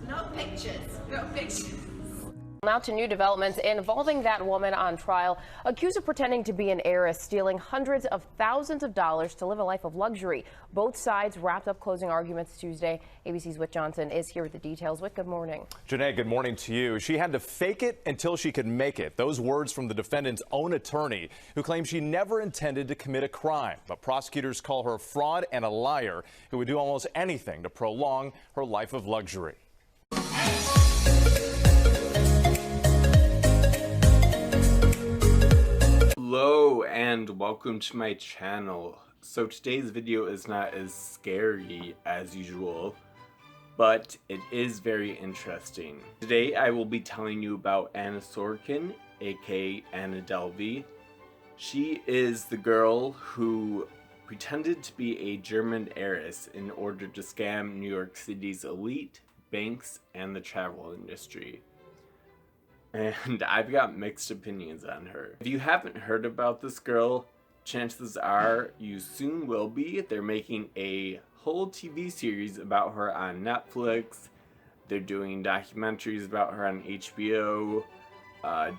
No pictures. No pictures. Now to new developments involving that woman on trial, accused of pretending to be an heiress, stealing hundreds of thousands of dollars to live a life of luxury. Both sides wrapped up closing arguments Tuesday. ABC's Whit Johnson is here with the details. Whit, good morning. Janae, good morning to you. She had to fake it until she could make it. Those words from the defendant's own attorney, who claims she never intended to commit a crime. But prosecutors call her a fraud and a liar who would do almost anything to prolong her life of luxury. Hello and welcome to my channel. So today's video is not as scary as usual, but it is very interesting. Today I will be telling you about Anna Sorokin, aka Anna Delvey. She is the girl who pretended to be a German heiress in order to scam New York City's elite, banks, and the travel industry. And I've got mixed opinions on her. If you haven't heard about this girl, chances are you soon will be. They're making a whole TV series about her on Netflix. They're doing documentaries about her on HBO.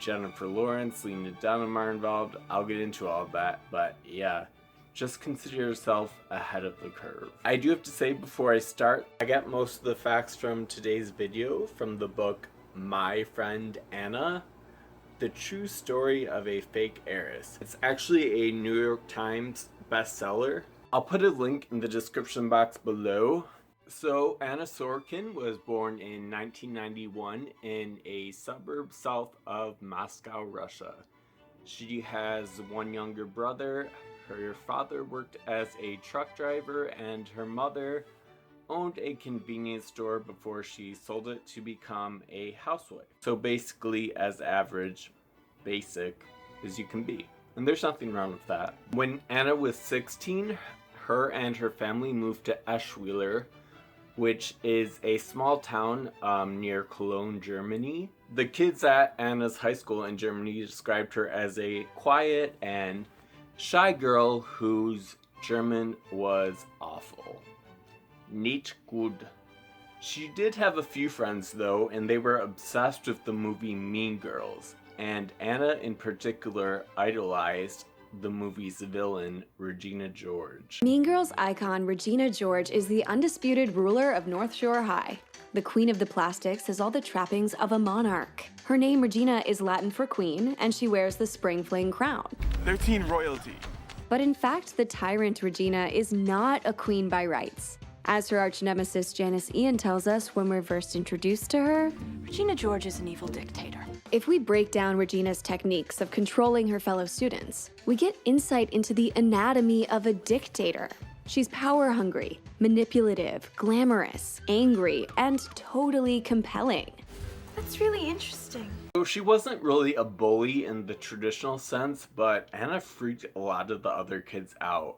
Jennifer Lawrence, Lena Dunham are involved. I'll get into all of that, but yeah, just consider yourself ahead of the curve. I do have to say before I start, I got most of the facts from today's video from the book My Friend Anna, The True Story of a Fake Heiress. It's actually a New York Times bestseller. I'll put a link in the description box below. So Anna Sorokin was born in 1991 in a suburb south of Moscow, Russia. She has one younger brother. Her father worked as a truck driver and her mother owned a convenience store before she sold it to become a housewife. So basically as average, basic as you can be. And there's nothing wrong with that. When Anna was 16, her and her family moved to Eschweiler, which is a small town near Cologne, Germany. The kids at Anna's high school in Germany described her as a quiet and shy girl whose German was awful. Nicht gut. She did have a few friends though, and they were obsessed with the movie Mean Girls, and Anna in particular idolized the movie's villain, Regina George. Mean Girls icon Regina George is the undisputed ruler of North Shore High. The queen of the plastics has all the trappings of a monarch. Her name Regina is Latin for queen, and she wears the spring fling crown. 13 royalty. But in fact, the tyrant Regina is not a queen by rights. As her arch-nemesis Janis tells us when we're first introduced to her, Regina George is an evil dictator. if we break down Regina's techniques of controlling her fellow students, we get insight into the anatomy of a dictator. She's power-hungry, manipulative, glamorous, angry, and totally compelling. That's really interesting. So she wasn't really a bully in the traditional sense, but Anna freaked a lot of the other kids out.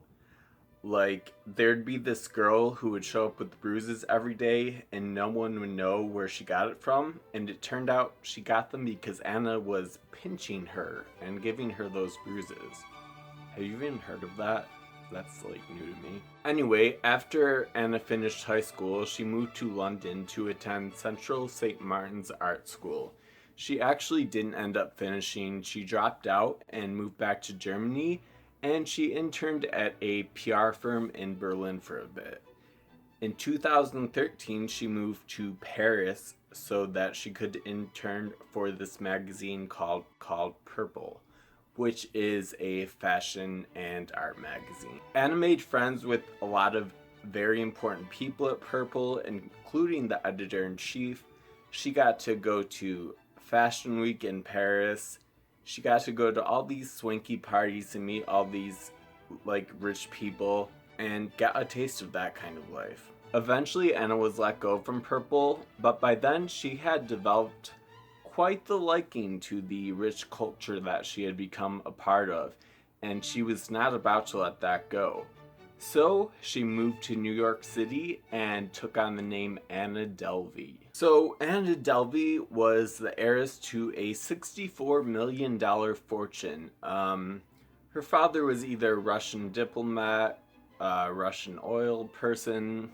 Like, there'd be this girl who would show up with bruises every day and no one would know where she got it from, and it turned out she got them because Anna was pinching her and giving her those bruises. Have you even heard of that? That's like new to me. Anyway, after Anna finished high school, she moved to London to attend Central St. Martin's Art School. She actually didn't end up finishing. She dropped out and moved back to Germany, and she interned at a PR firm in Berlin for a bit. In 2013, she moved to Paris so that she could intern for this magazine called Purple, which is a fashion and art magazine. Anna made friends with a lot of very important people at Purple, including the editor-in-chief. She got to go to Fashion Week in Paris. She got to go to all these swanky parties and meet all these like rich people and get a taste of that kind of life. Eventually Anna was let go from Purple, but by then she had developed quite the liking to the rich culture that she had become a part of, and she was not about to let that go. So she moved to New York City and took on the name Anna Delvey. So Anna Delvey was the heiress to a $64 million fortune. Her father was either a Russian diplomat, Russian oil person,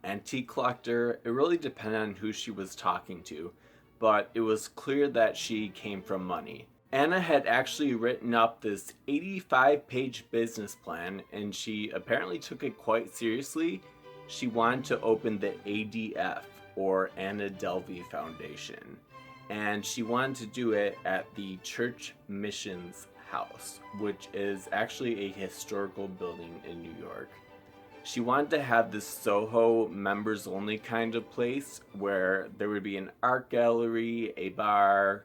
antique collector. It really depended on who she was talking to, but it was clear that she came from money. Anna had actually written up this 85-page business plan, and she apparently took it quite seriously. She wanted to open the ADF, or Anna Delvey Foundation, and she wanted to do it at the Church Missions House, which is actually a historical building in New York. She wanted to have this Soho members only kind of place where there would be an art gallery, a bar,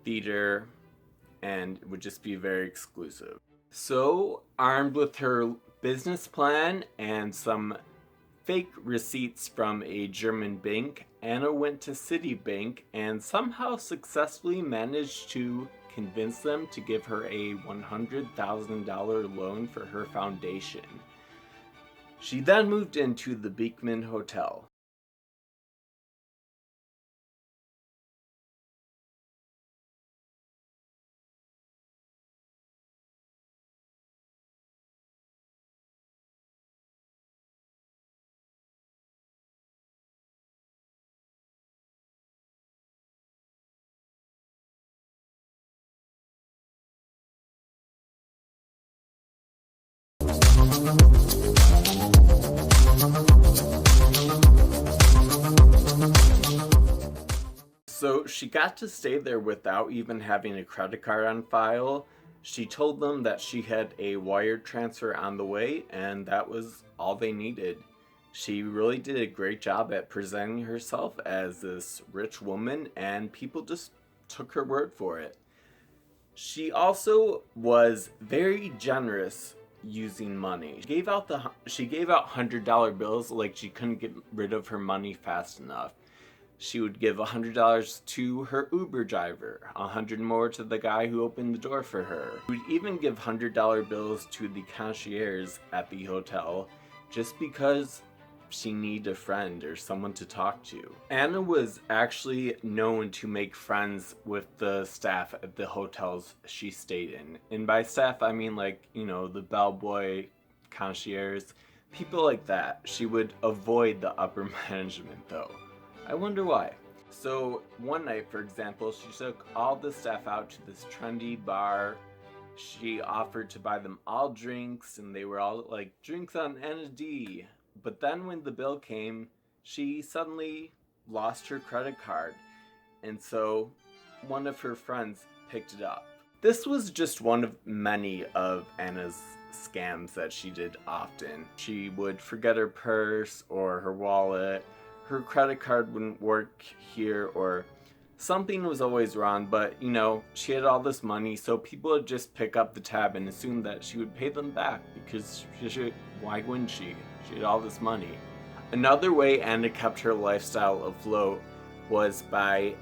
theater, and it would just be very exclusive. So, armed with her business plan and some fake receipts from a German bank, Anna went to Citibank and somehow successfully managed to convince them to give her a $100,000 loan for her foundation. She then moved into the Beekman Hotel. So she got to stay there without even having a credit card on file. She told them that she had a wire transfer on the way, and that was all they needed. She really did a great job at presenting herself as this rich woman, and people just took her word for it. She also was very generous using money. She gave out $100 bills like she couldn't get rid of her money fast enough. She would give $100 to her Uber driver, $100 more to the guy who opened the door for her. She would even give $100 bills to the concierge at the hotel just because she needed a friend or someone to talk to. Anna was actually known to make friends with the staff at the hotels she stayed in. And by staff, I mean like, you know, the bellboy, concierge, people like that. She would avoid the upper management though. I wonder why. So one night, for example, she took all the staff out to this trendy bar. She offered to buy them all drinks, and they were all like, drinks on Anna D. But then when the bill came, she suddenly lost her credit card. And so one of her friends picked it up. This was just one of many of Anna's scams that she did often. She would forget her purse or her wallet. Her credit card wouldn't work here, or something was always wrong, but you know, she had all this money, so people would just pick up the tab and assume that she would pay them back because why wouldn't she? She had all this money. Another way Anna kept her lifestyle afloat was by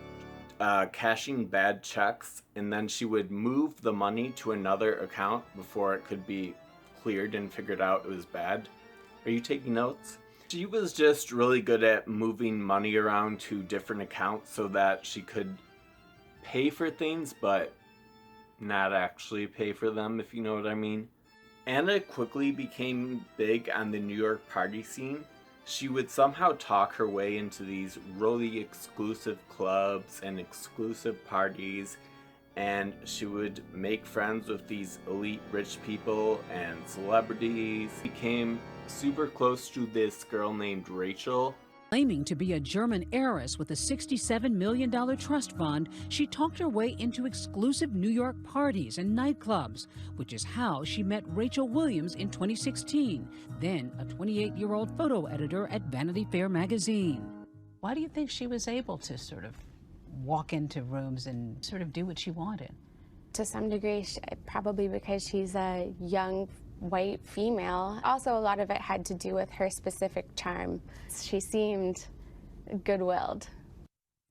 cashing bad checks, and then she would move the money to another account before it could be cleared and figured out it was bad. Are you taking notes? She was just really good at moving money around to different accounts so that she could pay for things, but not actually pay for them, if you know what I mean. Anna quickly became big on the New York party scene. She would somehow talk her way into these really exclusive clubs and exclusive parties, and she would make friends with these elite rich people and celebrities. Became super close to this girl named Rachel. Claiming to be a German heiress with a $67 million trust fund, she talked her way into exclusive New York parties and nightclubs, which is how she met Rachel Williams in 2016, then a 28-year-old photo editor at Vanity Fair magazine. Why do you think she was able to sort of walk into rooms and sort of do what she wanted? To some degree, probably because she's a young white female. Also, a lot of it had to do with her specific charm. She seemed good-willed.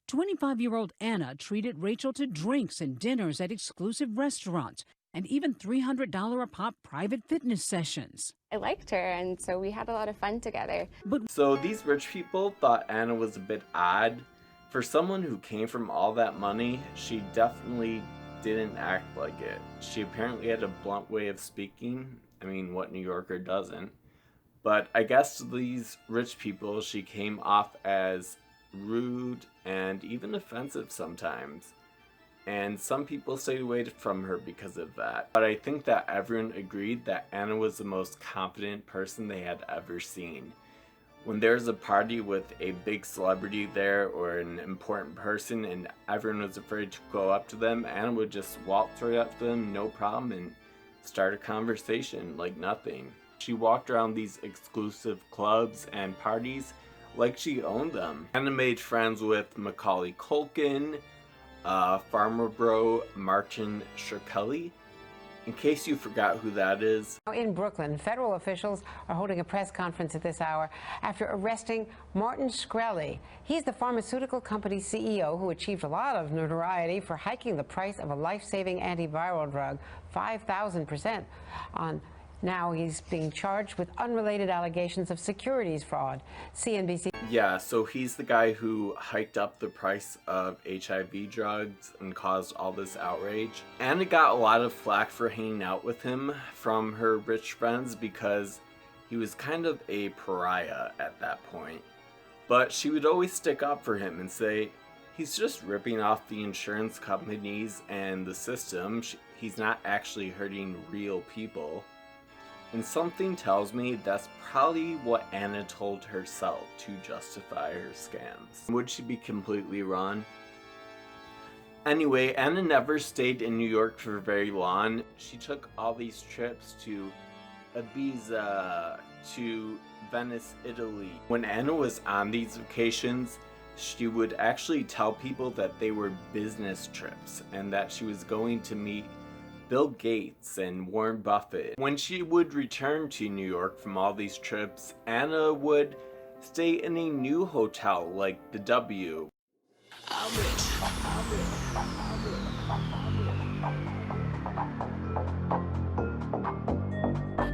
25-year-old Anna treated Rachel to drinks and dinners at exclusive restaurants and even $300 a pop private fitness sessions. I liked her, and so we had a lot of fun together. So these rich people thought Anna was a bit odd. For someone who came from all that money, she definitely didn't act like it. She apparently had a blunt way of speaking. I mean, what New Yorker doesn't? But I guess to these rich people, she came off as rude and even offensive sometimes. And some people stayed away from her because of that. But I think that everyone agreed that Anna was the most confident person they had ever seen. When there's a party with a big celebrity there or an important person and everyone was afraid to go up to them, Anna would just waltz right up to them, no problem, and start a conversation like nothing. She walked around these exclusive clubs and parties like she owned them. Anna made friends with Macaulay Culkin, Farmer Bro Martin Shkreli. In case you forgot who that is. In Brooklyn, federal officials are holding a press conference at this hour after arresting Martin Shkreli. He's the pharmaceutical company CEO who achieved a lot of notoriety for hiking the price of a life-saving antiviral drug 5,000% on. Now he's being charged with unrelated allegations of securities fraud. CNBC. Yeah, so he's the guy who hiked up the price of HIV drugs and caused all this outrage. Anna got a lot of flack for hanging out with him from her rich friends because he was kind of a pariah at that point. But she would always stick up for him and say, he's just ripping off the insurance companies and the system. He's not actually hurting real people. And something tells me that's probably what Anna told herself to justify her scams. Would she be completely wrong? Anyway, Anna never stayed in New York for very long. She took all these trips to Ibiza, to Venice, Italy. When Anna was on these vacations, she would actually tell people that they were business trips and that she was going to meet Bill Gates and Warren Buffett. When she would return to New York from all these trips, Anna would stay in a new hotel like the W. I'm rich. I'm rich.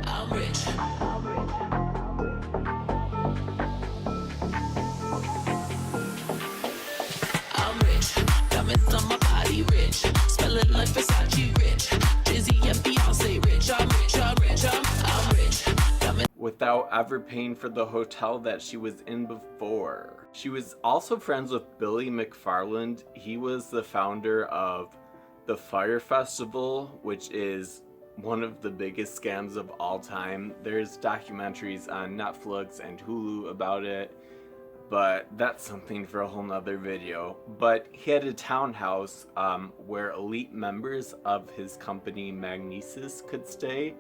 I'm rich. I'm rich. Diamonds on my body rich. Smelling like Versace rich. Dizzy and Beyonce rich. I'm rich. I'm rich. I'm rich. Without ever paying for the hotel that she was in before. She was also friends with Billy McFarland. He was the founder of the Fyre Festival, which is one of the biggest scams of all time. There's documentaries on Netflix and Hulu about it, but that's something for a whole nother video. But he had a townhouse where elite members of his company Magnesis could stay,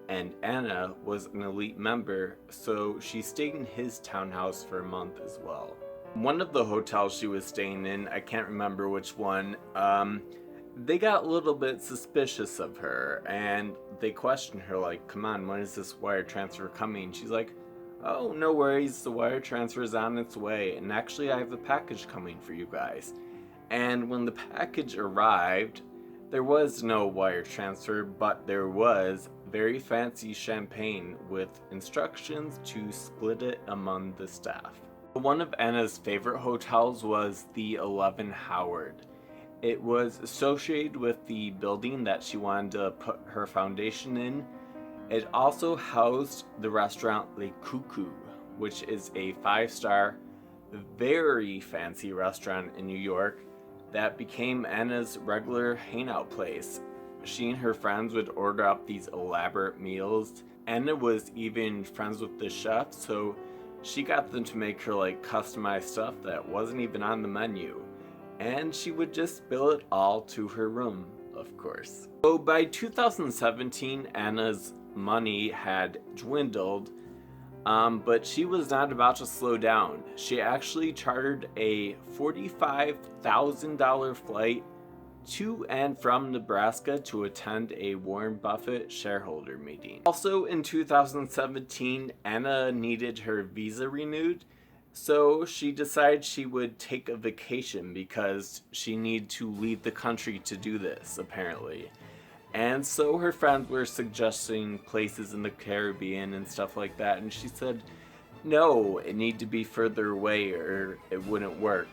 and Anna was an elite member, so she stayed in his townhouse for a month as well. One of the hotels she was staying in, I can't remember which one, they got a little bit suspicious of her, and they questioned her like, come on, when is this wire transfer coming? She's like, oh, no worries, the wire transfer is on its way, and actually I have a package coming for you guys. And when the package arrived, there was no wire transfer, but there was very fancy champagne with instructions to split it among the staff. One of Anna's favorite hotels was the 11 Howard. It was associated with the building that she wanted to put her foundation in. It also housed the restaurant Le Coucou, which is a 5-star, very fancy restaurant in New York that became Anna's regular hangout place. She and her friends would order up these elaborate meals. Anna was even friends with the chef, so she got them to make her like customized stuff that wasn't even on the menu. And she would just bill it all to her room, of course. So by 2017, Anna's money had dwindled, but she was not about to slow down. She actually chartered a $45,000 flight to and from Nebraska to attend a Warren Buffett shareholder meeting. Also in 2017, Anna needed her visa renewed, so she decided she would take a vacation because she needed to leave the country to do this, apparently. And so her friends were suggesting places in the Caribbean and stuff like that, and she said, no, it needed to be further away or it wouldn't work.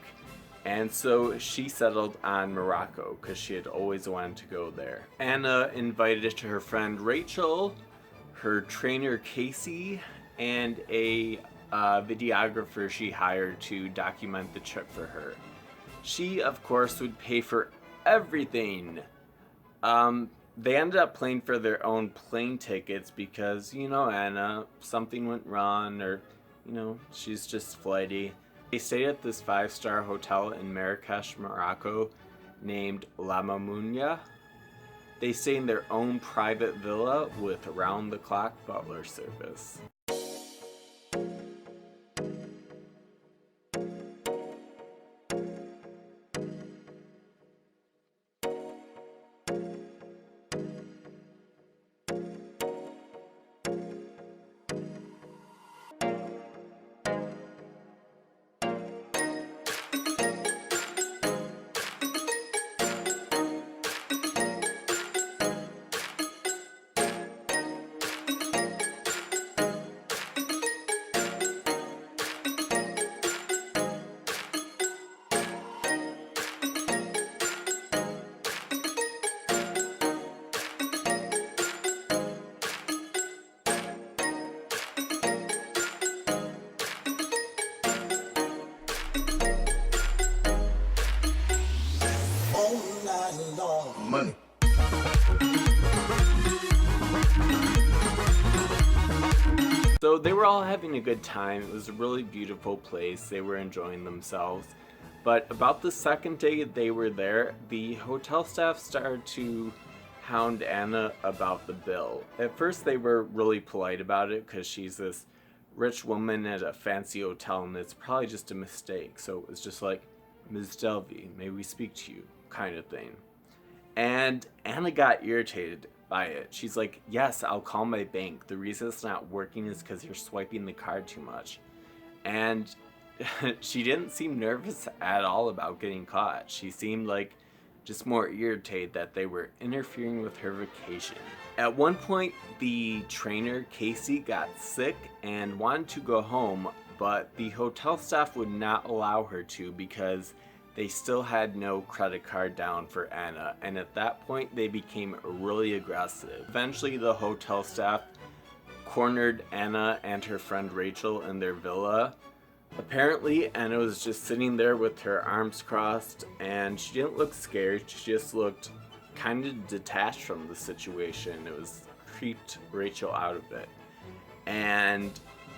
And so she settled on Morocco because she had always wanted to go there. Anna invited her friend Rachel, her trainer Casey, and a videographer she hired to document the trip for her. She, of course, would pay for everything. They ended up paying for their own plane tickets because, you know, Anna, something went wrong, or, you know, she's just flighty. They stayed at this 5-star hotel in Marrakech, Morocco, named La Mamounia. They stay in their own private villa with around-the-clock butler service. Money. So they were all having a good time. It was a really beautiful place. They were enjoying themselves. But about the second day they were there, the hotel staff started to hound Anna about the bill. At first they were really polite about it because she's this rich woman at a fancy hotel and it's probably just a mistake. So it was just like, Ms. Delvey, may we speak to you, kind of thing. And Anna got irritated by it. She's like, yes, I'll call my bank. The reason it's not working is because you're swiping the card too much. And she didn't seem nervous at all about getting caught. She seemed like just more irritated that they were interfering with her vacation. At one point, the trainer, Casey, got sick and wanted to go home, but the hotel staff would not allow her to because they still had no credit card down for Anna, and at that point they became really aggressive. Eventually the hotel staff cornered Anna and her friend Rachel in their villa. Apparently Anna was just sitting there with her arms crossed and she didn't look scared, she just looked kind of detached from the situation. It was creeped Rachel out of it. And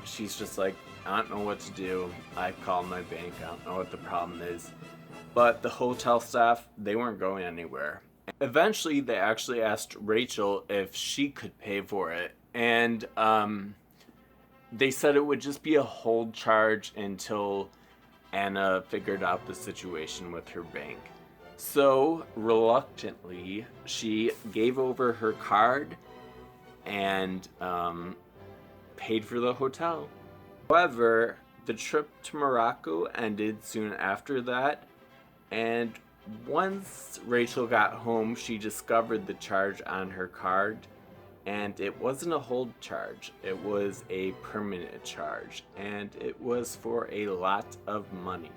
she's just like, I don't know what to do. I called my bank, I don't know what the problem is. But the hotel staff, they weren't going anywhere. Eventually, they actually asked Rachel if she could pay for it. And they said it would just be a hold charge until Anna figured out the situation with her bank. So, reluctantly, she gave over her card and paid for the hotel. However, the trip to Morocco ended soon after that. And once Rachel got home, she discovered the charge on her card, and it wasn't a hold charge, it was a permanent charge, and it was for a lot of money.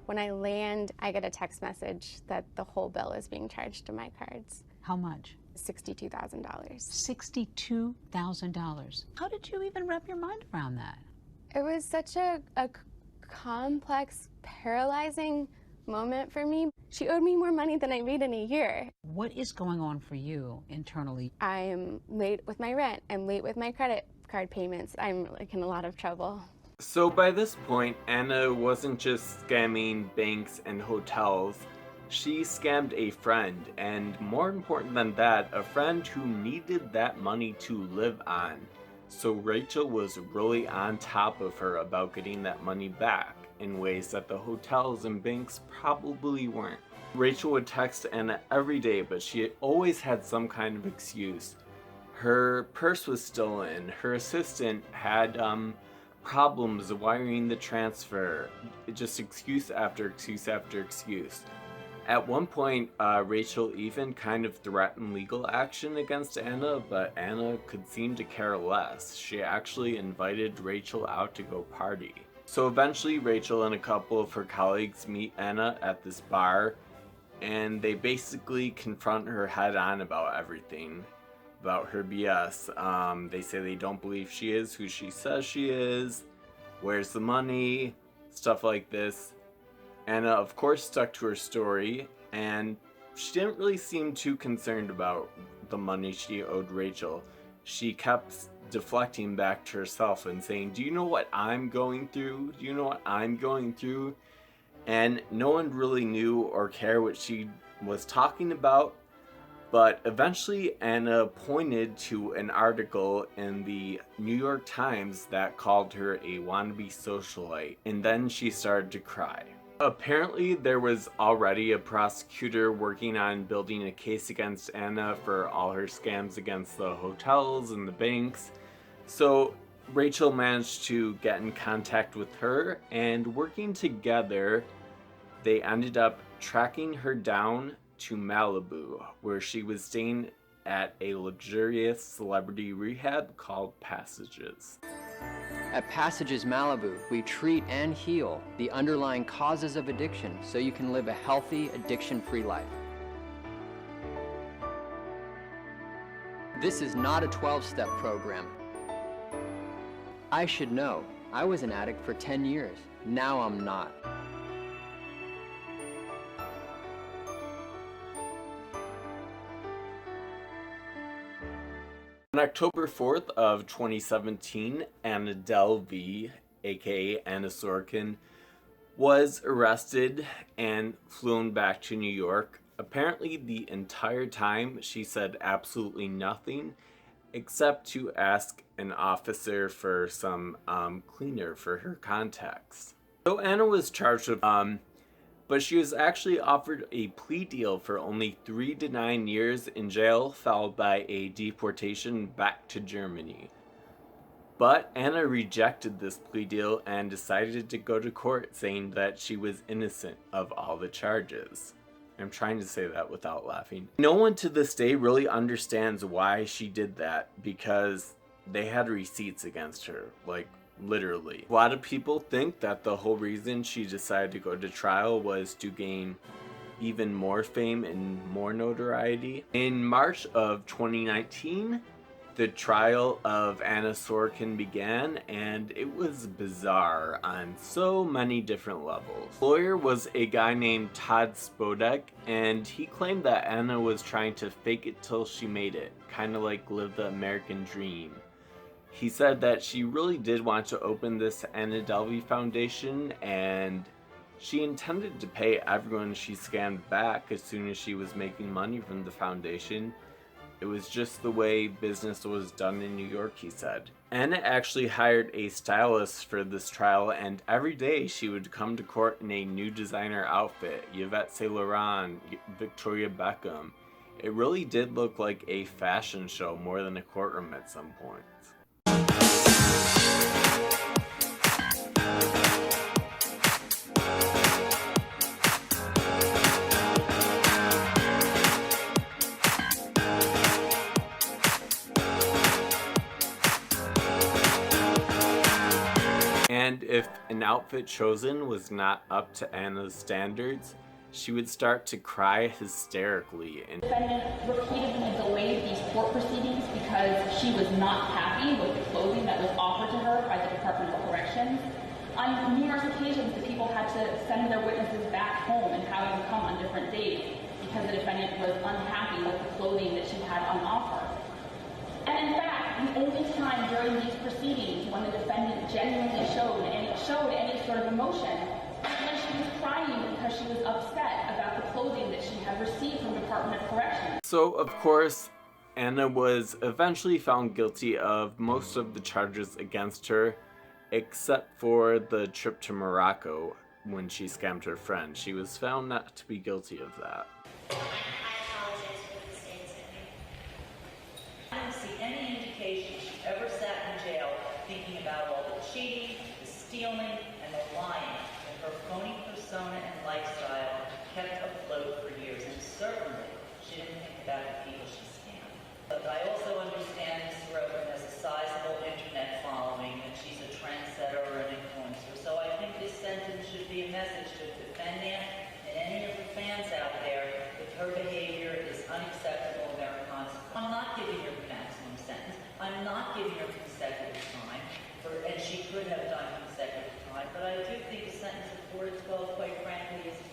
When I land, I get a text message that the whole bill is being charged to my cards. How much? $62,000. $62,000. How did you even wrap your mind around that? It was such a complex, paralyzing moment for me. She owed me more money than I made in a year. What is going on for you internally? I'm late with my rent. I'm late with my credit card payments. I'm like in a lot of trouble. So by this point, Anna wasn't just scamming banks and hotels. She scammed a friend, and more important than that, a friend who needed that money to live on. So Rachel was really on top of her about getting that money back in ways that the hotels and banks probably weren't. Rachel would text Anna every day, but she always had some kind of excuse. Her purse was stolen, her assistant had problems wiring the transfer, just excuse after excuse after excuse. At one point, Rachel even kind of threatened legal action against Anna, but Anna could seem to care less. She actually invited Rachel out to go party. So eventually Rachel and a couple of her colleagues meet Anna at this bar, and they basically confront her head on about everything. about her BS. They say they don't believe she is who she says she is. Where's the money? Stuff like this. Anna, of course, stuck to her story, and she didn't really seem too concerned about the money she owed Rachel. She kept deflecting back to herself and saying, do you know what I'm going through? Do you know what I'm going through? And no one really knew or cared what she was talking about. But eventually Anna pointed to an article in the New York Times that called her a wannabe socialite, and then she started to cry. Apparently there was already a prosecutor working on building a case against Anna for all her scams against the hotels and the banks. So Rachel managed to get in contact with her, and working together, they ended up tracking her down to Malibu, where she was staying at a luxurious celebrity rehab called Passages. At Passages Malibu, we treat and heal the underlying causes of addiction so you can live a healthy, addiction-free life. This is not a 12-step program. I should know. I was an addict for 10 years. Now I'm not. On October 4th of 2017, Anna Delvey, aka Anna Sorokin, was arrested and flown back to New York. Apparently the entire time she said absolutely nothing except to ask an officer for some cleaner for her contacts. So Anna was charged with but she was actually offered a plea deal for only 3 to 9 years in jail, followed by a deportation back to Germany. But Anna rejected this plea deal and decided to go to court, saying that she was innocent of all the charges. I'm trying to say that without laughing. No one to this day really understands why she did that, because they had receipts against her, like literally. A lot of people think that the whole reason she decided to go to trial was to gain even more fame and more notoriety. In March of 2019, the trial of Anna Sorokin began, and it was bizarre on so many different levels. The lawyer was a guy named Todd Spodek, and he claimed that Anna was trying to fake it till she made it, kind of like live the American dream. He said that she really did want to open this TheAnnadelvey Foundation, and she intended to pay everyone she scammed back as soon as she was making money from the foundation. It was just the way business was done in New York, he said. Anna actually hired a stylist for this trial, and every day she would come to court in a new designer outfit, Yvette Saint Laurent, Victoria Beckham. It really did look like a fashion show more than a courtroom at some point. And if an outfit chosen was not up to Anna's standards, she would start to cry hysterically. The defendant repeatedly delayed these court proceedings because she was not happy with the clothing that was offered to her by the Department of Corrections. On numerous occasions, the people had to send their witnesses back home and have them come on different days because the defendant was unhappy with the clothing that she had on offer. And in fact, the only time during these proceedings when the defendant genuinely showed any sort of emotion was when she was crying because she was upset about the clothing that she had received from the Department of Corrections. So, of course, Anna was eventually found guilty of most of the charges against her, except for the trip to Morocco when she scammed her friend. She was found not to be guilty of that. I don't see any indication she ever sat in jail thinking about all the cheating, the stealing, and the lying that her phony persona and lifestyle kept afloat for years. And certainly, she didn't think about the people she scammed. But I also understand Ms. Sorokin has a sizable internet following, and she's a trendsetter or an influencer. So I think this sentence should be a message to the defendant and any of the fans out there. If her behavior is unacceptable, there are consequences. I'm not giving her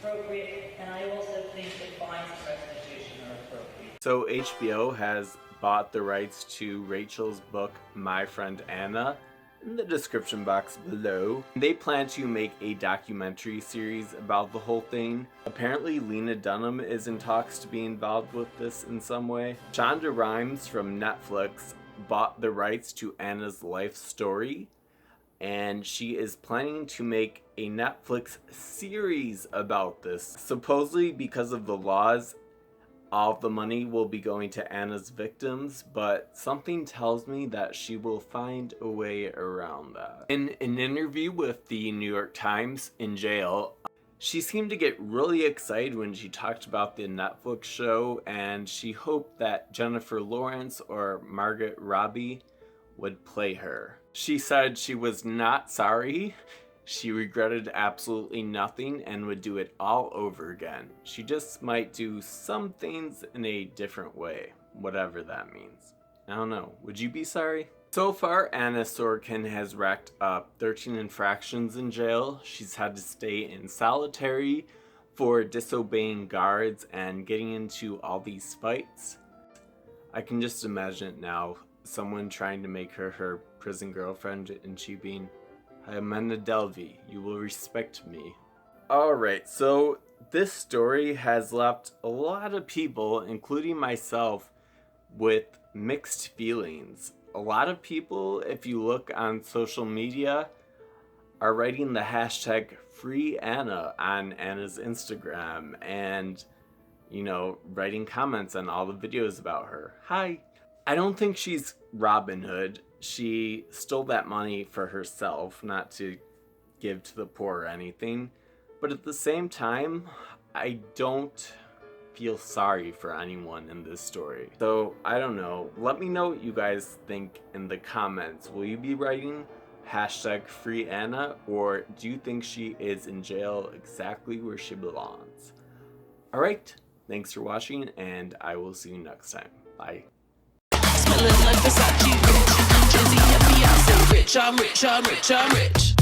appropriate, and I also think that fines and restitution are appropriate. So HBO has bought the rights to Rachel's book, My Friend Anna, in the description box below. They plan to make a documentary series about the whole thing. Apparently Lena Dunham is in talks to be involved with this in some way. Shonda Rhimes from Netflix bought the rights to Anna's life story, and she is planning to make a Netflix series about this. Supposedly because of the laws, all of the money will be going to Anna's victims, but something tells me that she will find a way around that. In an interview with the New York Times in jail, she seemed to get really excited when she talked about the Netflix show, and she hoped that Jennifer Lawrence or Margot Robbie would play her. She said she was not sorry. She regretted absolutely nothing and would do it all over again. She just might do some things in a different way, whatever that means. I don't know. Would you be sorry? So far, Anna Sorokin has racked up 13 infractions in jail. She's had to stay in solitary for disobeying guards and getting into all these fights. I can just imagine it now. Someone trying to make her her prison girlfriend and she being, I'm theannadelvey, you will respect me. Alright, so this story has left a lot of people, including myself, with mixed feelings. A lot of people, if you look on social media, are writing the hashtag #FreeAnna on Anna's Instagram and, you know, writing comments on all the videos about her. Hi. I don't think she's Robin Hood. She stole that money for herself, not to give to the poor or anything. But at the same time, I don't feel sorry for anyone in this story. So, I don't know. Let me know what you guys think in the comments. Will you be writing #FreeAnna, or do you think she is in jail exactly where she belongs? Alright, thanks for watching, and I will see you next time. Bye. Smelling like Versace, rich. Drizzy and Beyonce, rich. I'm rich, I'm rich, I'm rich.